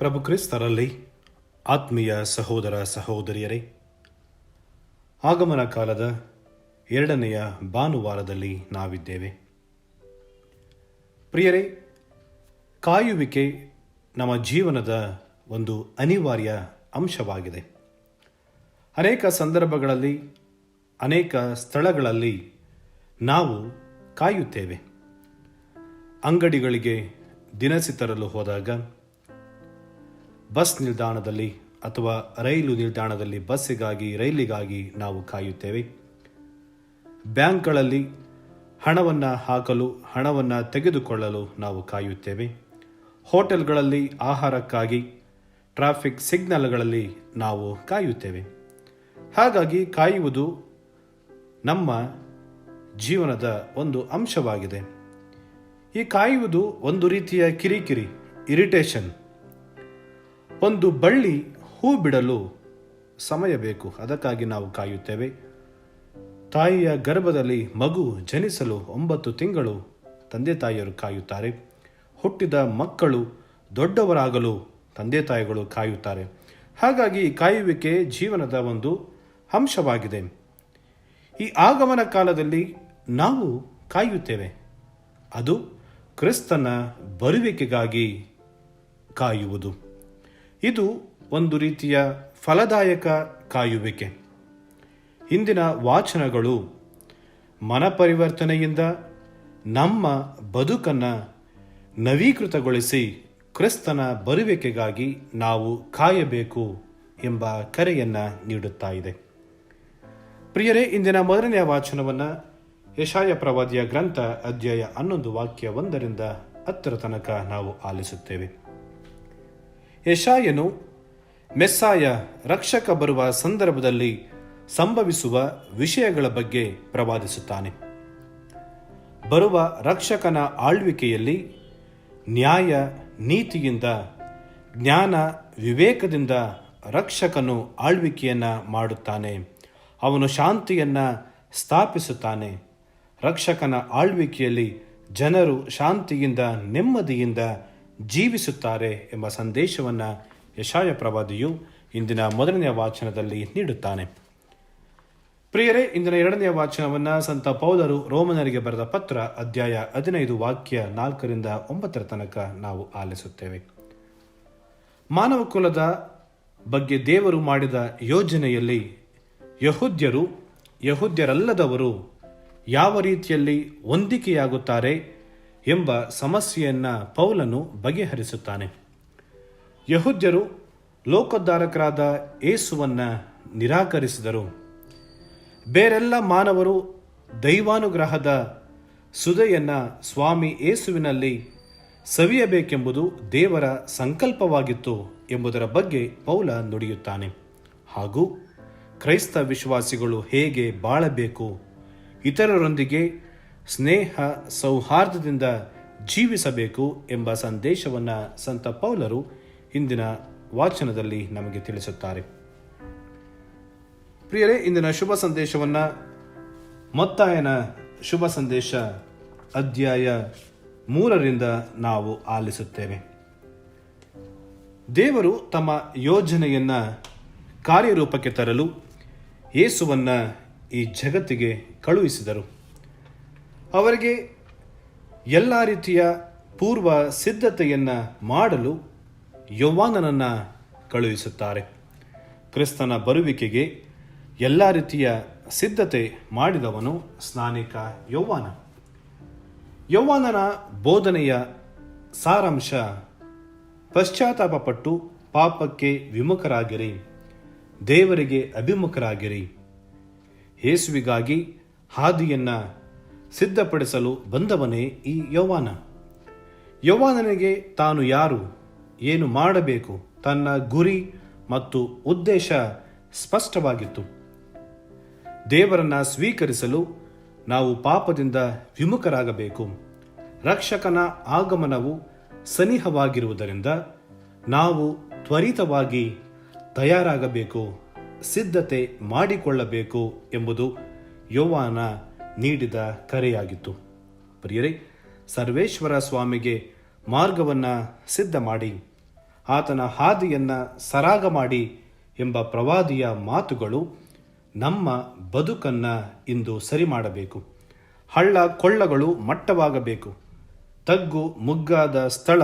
ಪ್ರಭು ಕ್ರಿಸ್ತರಲ್ಲಿ ಆತ್ಮೀಯ ಸಹೋದರ ಸಹೋದರಿಯರೇ, ಆಗಮನ ಕಾಲದ 2ನೆಯ ಭಾನುವಾರದಲ್ಲಿ ನಾವಿದ್ದೇವೆ. ಪ್ರಿಯರೇ, ಕಾಯುವಿಕೆ ನಮ್ಮ ಜೀವನದ ಒಂದು ಅನಿವಾರ್ಯ ಅಂಶವಾಗಿದೆ. ಅನೇಕ ಸಂದರ್ಭಗಳಲ್ಲಿ, ಅನೇಕ ಸ್ಥಳಗಳಲ್ಲಿ ನಾವು ಕಾಯುತ್ತೇವೆ. ಅಂಗಡಿಗಳಿಗೆ ದಿನಸಿ ತರಲು ಹೋದಾಗ, ಬಸ್ ನಿಲ್ದಾಣದಲ್ಲಿ ಅಥವಾ ರೈಲು ನಿಲ್ದಾಣದಲ್ಲಿ ಬಸ್ಸಿಗಾಗಿ, ರೈಲಿಗಾಗಿ ನಾವು ಕಾಯುತ್ತೇವೆ. ಬ್ಯಾಂಕ್ಗಳಲ್ಲಿ ಹಣವನ್ನು ಹಾಕಲು, ಹಣವನ್ನು ತೆಗೆದುಕೊಳ್ಳಲು ನಾವು ಕಾಯುತ್ತೇವೆ. ಹೋಟೆಲ್ಗಳಲ್ಲಿ ಆಹಾರಕ್ಕಾಗಿ, ಟ್ರಾಫಿಕ್ ಸಿಗ್ನಲ್ಗಳಲ್ಲಿ ನಾವು ಕಾಯುತ್ತೇವೆ. ಹಾಗಾಗಿ ಕಾಯುವುದು ನಮ್ಮ ಜೀವನದ ಒಂದು ಅಂಶವಾಗಿದೆ. ಈ ಕಾಯುವುದು ಒಂದು ರೀತಿಯ ಕಿರಿಕಿರಿ, ಇರಿಟೇಷನ್. ಒಂದು ಬಳ್ಳಿ ಹೂ ಬಿಡಲು ಸಮಯ ಬೇಕು, ಅದಕ್ಕಾಗಿ ನಾವು ಕಾಯುತ್ತೇವೆ. ತಾಯಿಯ ಗರ್ಭದಲ್ಲಿ ಮಗು ಜನಿಸಲು 9 ತಿಂಗಳು ತಂದೆ ತಾಯಿಯರು ಕಾಯುತ್ತಾರೆ. ಹುಟ್ಟಿದ ಮಕ್ಕಳು ದೊಡ್ಡವರಾಗಲು ತಂದೆ ತಾಯಿಗಳು ಕಾಯುತ್ತಾರೆ. ಹಾಗಾಗಿ ಕಾಯುವಿಕೆ ಜೀವನದ ಒಂದು ಅಂಶವಾಗಿದೆ. ಈ ಆಗಮನ ಕಾಲದಲ್ಲಿ ನಾವು ಕಾಯುತ್ತೇವೆ. ಅದು ಕ್ರಿಸ್ತನ ಬರುವಿಕೆಗಾಗಿ ಕಾಯುವುದು. ಇದು ಒಂದು ರೀತಿಯ ಫಲದಾಯಕ ಕಾಯುವಿಕೆ. ಇಂದಿನ ವಾಚನಗಳು ಮನಪರಿವರ್ತನೆಯಿಂದ ನಮ್ಮ ಬದುಕನ್ನು ನವೀಕೃತಗೊಳಿಸಿ ಕ್ರಿಸ್ತನ ಬರುವಿಕೆಗಾಗಿ ನಾವು ಕಾಯಬೇಕು ಎಂಬ ಕರೆಯನ್ನು ನೀಡುತ್ತಾ ಇದೆ. ಪ್ರಿಯರೇ, ಇಂದಿನ 1ನೆಯ ವಾಚನವನ್ನು ಯೆಶಾಯ ಪ್ರವಾದಿಯ ಗ್ರಂಥ ಅಧ್ಯಾಯ 11 ವಾಕ್ಯ 1ರಿಂದ 10 ತನಕ ನಾವು ಆಲಿಸುತ್ತೇವೆ. ಯೆಶಾಯನು ಮೆಸ್ಸಾಯ ರಕ್ಷಕ ಬರುವ ಸಂದರ್ಭದಲ್ಲಿ ಸಂಭವಿಸುವ ವಿಷಯಗಳ ಬಗ್ಗೆ ಪ್ರವಾದಿಸುತ್ತಾನೆ. ಬರುವ ರಕ್ಷಕನ ಆಳ್ವಿಕೆಯಲ್ಲಿ ನ್ಯಾಯ ನೀತಿಯಿಂದ, ಜ್ಞಾನ ವಿವೇಕದಿಂದ ರಕ್ಷಕನು ಆಳ್ವಿಕೆಯನ್ನು ಮಾಡುತ್ತಾನೆ. ಅವನು ಶಾಂತಿಯನ್ನು ಸ್ಥಾಪಿಸುತ್ತಾನೆ. ರಕ್ಷಕನ ಆಳ್ವಿಕೆಯಲ್ಲಿ ಜನರು ಶಾಂತಿಯಿಂದ, ನೆಮ್ಮದಿಯಿಂದ ಜೀವಿಸುತ್ತಾರೆ ಎಂಬ ಸಂದೇಶವನ್ನು ಯೆಶಾಯ ಪ್ರವಾದಿಯು ಇಂದಿನ 1ನೆಯ ವಾಚನದಲ್ಲಿ ನೀಡುತ್ತಾನೆ. ಪ್ರಿಯರೇ, ಇಂದಿನ 2ನೆಯ ವಾಚನವನ್ನು ಸಂತ ಪೌಲರು ರೋಮನರಿಗೆ ಬರೆದ ಪತ್ರ ಅಧ್ಯಾಯ 15 ವಾಕ್ಯ 4ರಿಂದ 9 ತನಕ ನಾವು ಆಲಿಸುತ್ತೇವೆ. ಮಾನವ ಕುಲದ ಬಗ್ಗೆ ದೇವರು ಮಾಡಿದ ಯೋಜನೆಯಲ್ಲಿ ಯಹೂದ್ಯರು, ಯಹೂದ್ಯರಲ್ಲದವರು ಯಾವ ರೀತಿಯಲ್ಲಿ ಹೊಂದಿಕೆಯಾಗುತ್ತಾರೆ ಎಂಬ ಸಮಸ್ಯೆಯನ್ನು ಪೌಲನು ಬಗೆಹರಿಸುತ್ತಾನೆ. ಯಹೂದ್ಯರು ಲೋಕೋದ್ಧಾರಕರಾದ ಯೇಸುವನ್ನು ನಿರಾಕರಿಸಿದರು. ಬೇರೆಲ್ಲ ಮಾನವರು ದೈವಾನುಗ್ರಹದ ಸುಧೆಯನ್ನು ಸ್ವಾಮಿ ಯೇಸುವಿನಲ್ಲಿ ಸವಿಯಬೇಕೆಂಬುದು ದೇವರ ಸಂಕಲ್ಪವಾಗಿತ್ತು ಎಂಬುದರ ಬಗ್ಗೆ ಪೌಲ ನುಡಿಯುತ್ತಾನೆ. ಹಾಗೂ ಕ್ರೈಸ್ತ ವಿಶ್ವಾಸಿಗಳು ಹೇಗೆ ಬಾಳಬೇಕು, ಇತರರೊಂದಿಗೆ ಸ್ನೇಹ ಸೌಹಾರ್ದದಿಂದ ಜೀವಿಸಬೇಕು ಎಂಬ ಸಂದೇಶವನ್ನು ಸಂತ ಪೌಲರು ಇಂದಿನ ವಾಚನದಲ್ಲಿ ನಮಗೆ ತಿಳಿಸುತ್ತಾರೆ. ಪ್ರಿಯರೇ, ಇಂದಿನ ಶುಭ ಸಂದೇಶವನ್ನು ಮತ್ತಾಯನ ಶುಭ ಸಂದೇಶ ಅಧ್ಯಾಯ 3ರಿಂದ ನಾವು ಆಲಿಸುತ್ತೇವೆ. ದೇವರು ತಮ್ಮ ಯೋಜನೆಯನ್ನು ಕಾರ್ಯರೂಪಕ್ಕೆ ತರಲು ಯೇಸುವನ್ನು ಈ ಜಗತ್ತಿಗೆ ಕಳುಹಿಸಿದರು. ಅವರಿಗೆ ಎಲ್ಲ ರೀತಿಯ ಪೂರ್ವ ಸಿದ್ಧತೆಯನ್ನು ಮಾಡಲು ಯೋವಾನನನ್ನು ಕಳುಹಿಸುತ್ತಾರೆ. ಕ್ರಿಸ್ತನ ಬರುವಿಕೆಗೆ ಎಲ್ಲ ರೀತಿಯ ಸಿದ್ಧತೆ ಮಾಡಿದವನು ಸ್ನಾನಿಕ ಯೋವಾನ. ಯೋವಾನನ ಬೋಧನೆಯ ಸಾರಾಂಶ, ಪಶ್ಚಾತ್ತಾಪಪಟ್ಟು ಪಾಪಕ್ಕೆ ವಿಮುಖರಾಗಿರಿ, ದೇವರಿಗೆ ಅಭಿಮುಖರಾಗಿರಿ. ಯೇಸುವಿಗಾಗಿ ಹಾದಿಯನ್ನು ಸಿದ್ಧಪಡಿಸಲು ಬಂದವನೇ ಈ ಯೋವಾನ. ಯೋವಾನನಿಗೆ ತಾನು ಯಾರು, ಏನು ಮಾಡಬೇಕು, ತನ್ನ ಗುರಿ ಮತ್ತು ಉದ್ದೇಶ ಸ್ಪಷ್ಟವಾಗಿತ್ತು. ದೇವರನ್ನು ಸ್ವೀಕರಿಸಲು ನಾವು ಪಾಪದಿಂದ ವಿಮುಖರಾಗಬೇಕು. ರಕ್ಷಕನ ಆಗಮನವು ಸನಿಹವಾಗಿರುವುದರಿಂದ ನಾವು ತ್ವರಿತವಾಗಿ ತಯಾರಾಗಬೇಕು, ಸಿದ್ಧತೆ ಮಾಡಿಕೊಳ್ಳಬೇಕು ಎಂಬುದು ಯೋವಾನ ನೀಡಿದ ಕರೆಯಾಗಿತ್ತು. ಪ್ರಿಯರೇ, ಸರ್ವೇಶ್ವರ ಸ್ವಾಮಿಗೆ ಮಾರ್ಗವನ್ನು ಸಿದ್ಧ ಮಾಡಿ ಆತನ ಹಾದಿಯನ್ನು ಸರಾಗ ಮಾಡಿ ಎಂಬ ಪ್ರವಾದಿಯ ಮಾತುಗಳು ನಮ್ಮ ಬದುಕನ್ನು ಇಂದು ಸರಿ ಮಾಡಬೇಕು. ಹಳ್ಳ ಕೊಳ್ಳಗಳು ಮಟ್ಟವಾಗಬೇಕು. ತಗ್ಗು ಮುಗ್ಗಾದ ಸ್ಥಳ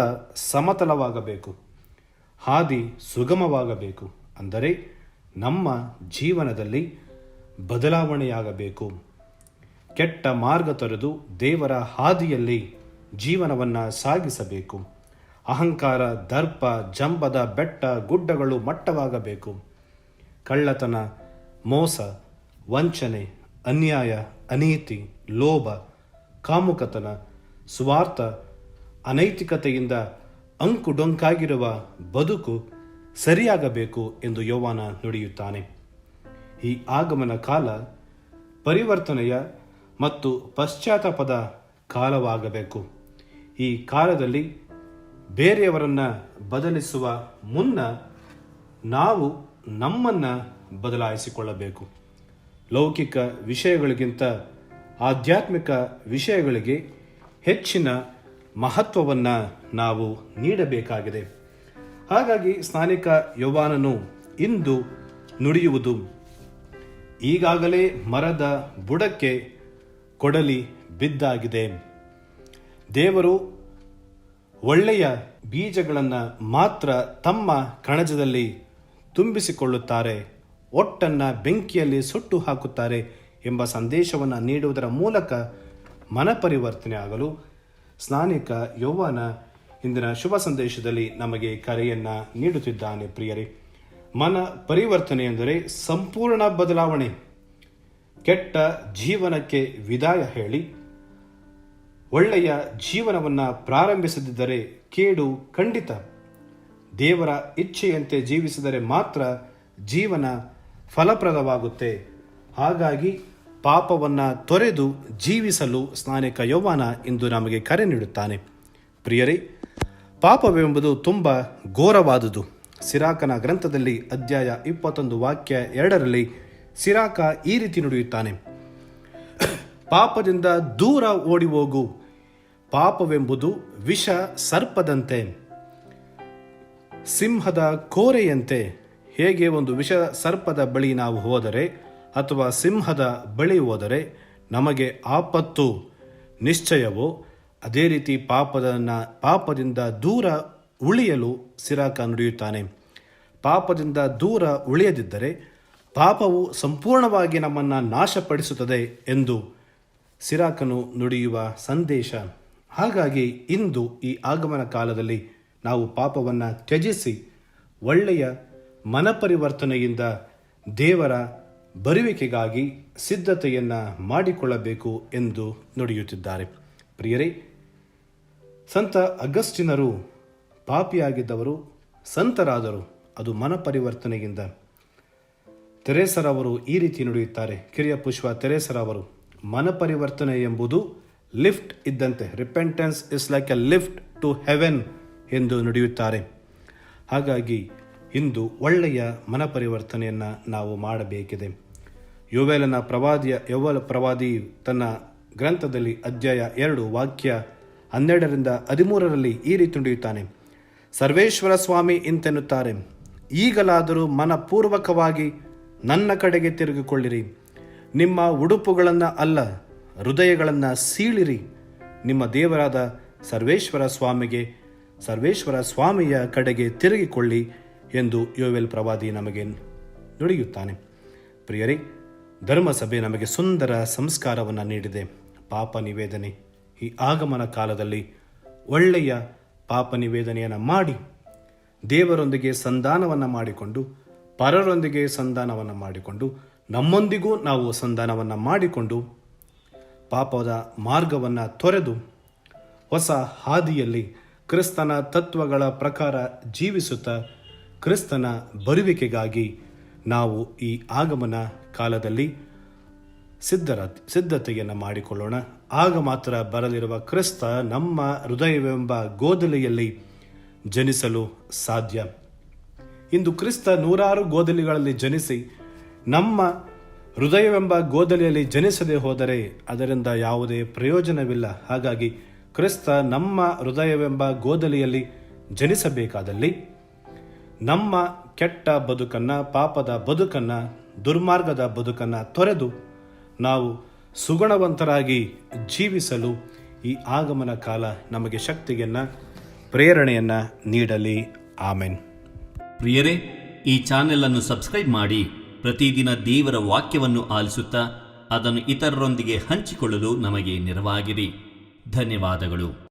ಸಮತಲವಾಗಬೇಕು. ಹಾದಿ ಸುಗಮವಾಗಬೇಕು. ಅಂದರೆ ನಮ್ಮ ಜೀವನದಲ್ಲಿ ಬದಲಾವಣೆಯಾಗಬೇಕು. ಕೆಟ್ಟ ಮಾರ್ಗ ತೊರೆದು ದೇವರ ಹಾದಿಯಲ್ಲಿ ಜೀವನವನ್ನು ಸಾಗಿಸಬೇಕು. ಅಹಂಕಾರ, ದರ್ಪ, ಜಂಬದ ಬೆಟ್ಟ ಗುಡ್ಡಗಳು ಮಟ್ಟವಾಗಬೇಕು. ಕಳ್ಳತನ, ಮೋಸ, ವಂಚನೆ, ಅನ್ಯಾಯ, ಅನೀತಿ, ಲೋಭ, ಕಾಮುಕತನ, ಸ್ವಾರ್ಥ, ಅನೈತಿಕತೆಯಿಂದ ಅಂಕುಡೊಂಕಾಗಿರುವ ಬದುಕು ಸರಿಯಾಗಬೇಕು ಎಂದು ಯೋವಾನ ನುಡಿಯುತ್ತಾನೆ. ಈ ಆಗಮನ ಕಾಲ ಪರಿವರ್ತನೆಯ ಮತ್ತು ಪಶ್ಚಾತ್ತಾಪದ ಕಾಲವಾಗಬೇಕು. ಈ ಕಾಲದಲ್ಲಿ ಬೇರೆಯವರನ್ನು ಬದಲಿಸುವ ಮುನ್ನ ನಾವು ನಮ್ಮನ್ನು ಬದಲಾಯಿಸಿಕೊಳ್ಳಬೇಕು. ಲೌಕಿಕ ವಿಷಯಗಳಿಗಿಂತ ಆಧ್ಯಾತ್ಮಿಕ ವಿಷಯಗಳಿಗೆ ಹೆಚ್ಚಿನ ಮಹತ್ವವನ್ನು ನಾವು ನೀಡಬೇಕಾಗಿದೆ. ಹಾಗಾಗಿ ಸ್ನಾನಿಕ ಯೋವಾನನು ಇಂದು ನುಡಿಯುವುದು, ಈಗಾಗಲೇ ಮರದ ಬುಡಕ್ಕೆ ಕೊಡಲಿ ಬಿದ್ದಾಗಿದೆ. ದೇವರು ಒಳ್ಳೆಯ ಬೀಜಗಳನ್ನು ಮಾತ್ರ ತಮ್ಮ ಕಣಜದಲ್ಲಿ ತುಂಬಿಸಿಕೊಳ್ಳುತ್ತಾರೆ, ಒಟ್ಟನ್ನು ಬೆಂಕಿಯಲ್ಲಿ ಸುಟ್ಟು ಹಾಕುತ್ತಾರೆ ಎಂಬ ಸಂದೇಶವನ್ನು ನೀಡುವುದರ ಮೂಲಕ ಮನಪರಿವರ್ತನೆ ಆಗಲು ಸ್ನಾನಿಕ ಯೋವಾನ ಇಂದಿನ ಶುಭ ಸಂದೇಶದಲ್ಲಿ ನಮಗೆ ಕರೆಯನ್ನು ನೀಡುತ್ತಿದ್ದಾನೆ. ಪ್ರಿಯರೇ, ಮನ ಪರಿವರ್ತನೆ ಎಂದರೆ ಸಂಪೂರ್ಣ ಬದಲಾವಣೆ. ಕೆಟ್ಟ ಜೀವನಕ್ಕೆ ವಿದಾಯ ಹೇಳಿ ಒಳ್ಳೆಯ ಜೀವನವನ್ನು ಪ್ರಾರಂಭಿಸದಿದ್ದರೆ ಕೇಡು ಖಂಡಿತ. ದೇವರ ಇಚ್ಛೆಯಂತೆ ಜೀವಿಸಿದರೆ ಮಾತ್ರ ಜೀವನ ಫಲಪ್ರದವಾಗುತ್ತೆ. ಹಾಗಾಗಿ ಪಾಪವನ್ನು ತೊರೆದು ಜೀವಿಸಲು ಸ್ನಾನಿಕ ಯೋವಾನ ಇಂದು ನಮಗೆ ಕರೆ ನೀಡುತ್ತಾನೆ. ಪ್ರಿಯರೇ, ಪಾಪವೆಂಬುದು ತುಂಬ ಘೋರವಾದುದು. ಸಿರಾಕನ ಗ್ರಂಥದಲ್ಲಿ ಅಧ್ಯಾಯ 21 ವಾಕ್ಯ 2ರಲ್ಲಿ ಸಿರಾಕ ಈ ರೀತಿ ನುಡಿಯುತ್ತಾನೆ, ಪಾಪದಿಂದ ದೂರ ಓಡಿ ಹೋಗು. ಪಾಪವೆಂಬುದು ವಿಷ ಸರ್ಪದಂತೆ, ಸಿಂಹದ ಕೋರೆಯಂತೆ. ಹೇಗೆ ಒಂದು ವಿಷ ಸರ್ಪದ ಬಳಿ ನಾವು ಹೋದರೆ ಅಥವಾ ಸಿಂಹದ ಬಳಿ ಹೋದರೆ ನಮಗೆ ಆಪತ್ತು ನಿಶ್ಚಯವೋ, ಅದೇ ರೀತಿ ಪಾಪದಿಂದ ದೂರ ಉಳಿಯಲು ಸಿರಾಕ ನುಡಿಯುತ್ತಾನೆ. ಪಾಪದಿಂದ ದೂರ ಉಳಿಯದಿದ್ದರೆ ಪಾಪವು ಸಂಪೂರ್ಣವಾಗಿ ನಮ್ಮನ್ನು ನಾಶಪಡಿಸುತ್ತದೆ ಎಂದು ಸಿರಾಕನು ನುಡಿಯುವ ಸಂದೇಶ. ಹಾಗಾಗಿ ಇಂದು ಈ ಆಗಮನ ಕಾಲದಲ್ಲಿ ನಾವು ಪಾಪವನ್ನು ತ್ಯಜಿಸಿ ಒಳ್ಳೆಯ ಮನಪರಿವರ್ತನೆಯಿಂದ ದೇವರ ಬರುವಿಕೆಗಾಗಿ ಸಿದ್ಧತೆಯನ್ನು ಮಾಡಿಕೊಳ್ಳಬೇಕು ಎಂದು ನುಡಿಯುತ್ತಿದ್ದಾರೆ. ಪ್ರಿಯರೇ, ಸಂತ ಅಗಸ್ಟಿನರು ಪಾಪಿಯಾಗಿದ್ದವರು ಸಂತರಾದರು, ಅದು ಮನಪರಿವರ್ತನೆಯಿಂದ. ತೆರೇಸರವರು ಈ ರೀತಿ ನುಡಿಯುತ್ತಾರೆ, ಕಿರಿಯ ಪುಷ್ಪ ತೆರೇಸರವರು, ಮನಪರಿವರ್ತನೆ ಎಂಬುದು ಲಿಫ್ಟ್ ಇದ್ದಂತೆ, repentance is like a lift to heaven ಎಂದು ನುಡಿಯುತ್ತಾರೆ. ಹಾಗಾಗಿ ಇಂದು ಒಳ್ಳೆಯ ಮನಪರಿವರ್ತನೆಯನ್ನು ನಾವು ಮಾಡಬೇಕಿದೆ. ಯೋವೇಲ ಪ್ರವಾದಿ ತನ್ನ ಗ್ರಂಥದಲ್ಲಿ ಅಧ್ಯಾಯ 2 ವಾಕ್ಯ 12ರಿಂದ 13ರಲ್ಲಿ ಈ ರೀತಿ ನುಡಿಯುತ್ತಾನೆ, ಸರ್ವೇಶ್ವರ ಸ್ವಾಮಿ ಇಂತೆನ್ನುತ್ತಾರೆ, ಈಗಲಾದರೂ ಮನಪೂರ್ವಕವಾಗಿ ನನ್ನ ಕಡೆಗೆ ತಿರುಗಿಕೊಳ್ಳಿರಿ. ನಿಮ್ಮ ಉಡುಪುಗಳನ್ನು ಅಲ್ಲ, ಹೃದಯಗಳನ್ನು ಸೀಳಿರಿ. ನಿಮ್ಮ ದೇವರಾದ ಸರ್ವೇಶ್ವರ ಸ್ವಾಮಿಯ ಕಡೆಗೆ ತಿರುಗಿಕೊಳ್ಳಿ ಎಂದು ಯೋವೇಲ್ ಪ್ರವಾದಿ ನಮಗೆ ನುಡಿಯುತ್ತಾನೆ. ಪ್ರಿಯರೇ, ಧರ್ಮಸಭೆ ನಮಗೆ ಸುಂದರ ಸಂಸ್ಕಾರವನ್ನು ನೀಡಿದೆ, ಪಾಪ ನಿವೇದನೆ. ಈ ಆಗಮನ ಕಾಲದಲ್ಲಿ ಒಳ್ಳೆಯ ಪಾಪ ನಿವೇದನೆಯನ್ನು ಮಾಡಿ ದೇವರೊಂದಿಗೆ ಸಂಧಾನವನ್ನು ಮಾಡಿಕೊಂಡು, ಪರರೊಂದಿಗೆ ಸಂಧಾನವನ್ನು ಮಾಡಿಕೊಂಡು, ನಮ್ಮೊಂದಿಗೂ ನಾವು ಸಂಧಾನವನ್ನು ಮಾಡಿಕೊಂಡು ಪಾಪದ ಮಾರ್ಗವನ್ನು ತೊರೆದು ಹೊಸ ಹಾದಿಯಲ್ಲಿ ಕ್ರಿಸ್ತನ ತತ್ವಗಳ ಪ್ರಕಾರ ಜೀವಿಸುತ್ತಾ ಕ್ರಿಸ್ತನ ಬರುವಿಕೆಗಾಗಿ ನಾವು ಈ ಆಗಮನ ಕಾಲದಲ್ಲಿ ಸಿದ್ಧತೆಯನ್ನು ಮಾಡಿಕೊಳ್ಳೋಣ. ಆಗ ಮಾತ್ರ ಬರಲಿರುವ ಕ್ರಿಸ್ತ ನಮ್ಮ ಹೃದಯವೆಂಬ ಗೋದಲಿಯಲ್ಲಿ ಜನಿಸಲು ಸಾಧ್ಯ. ಇಂದು ಕ್ರಿಸ್ತ 100 ಗೋದಲಿಗಳಲ್ಲಿ ಜನಿಸಿ ನಮ್ಮ ಹೃದಯವೆಂಬ ಗೋದಲಿಯಲ್ಲಿ ಜನಿಸದೆ ಹೋದರೆ ಅದರಿಂದ ಯಾವುದೇ ಪ್ರಯೋಜನವಿಲ್ಲ. ಹಾಗಾಗಿ ಕ್ರಿಸ್ತ ನಮ್ಮ ಹೃದಯವೆಂಬ ಗೋದಲಿಯಲ್ಲಿ ಜನಿಸಬೇಕಾದಲ್ಲಿ ನಮ್ಮ ಕೆಟ್ಟ ಬದುಕನ್ನು, ಪಾಪದ ಬದುಕನ್ನು, ದುರ್ಮಾರ್ಗದ ಬದುಕನ್ನು ತೊರೆದು ನಾವು ಸುಗುಣವಂತರಾಗಿ ಜೀವಿಸಲು ಈ ಆಗಮನ ಕಾಲ ನಮಗೆ ಶಕ್ತಿಯನ್ನು, ಪ್ರೇರಣೆಯನ್ನು ನೀಡಲಿ. ಆಮೆನ್. ಪ್ರಿಯರೇ, ಈ ಚಾನೆಲ್ ಅನ್ನು ಸಬ್ಸ್ಕ್ರೈಬ್ ಮಾಡಿ ಪ್ರತಿದಿನ ದೇವರ ವಾಕ್ಯವನ್ನು ಆಲಿಸುತ್ತಾ ಅದನ್ನು ಇತರರೊಂದಿಗೆ ಹಂಚಿಕೊಳ್ಳಲು ನಮಗೆ ನೆರವಾಗಿರಿ. ಧನ್ಯವಾದಗಳು.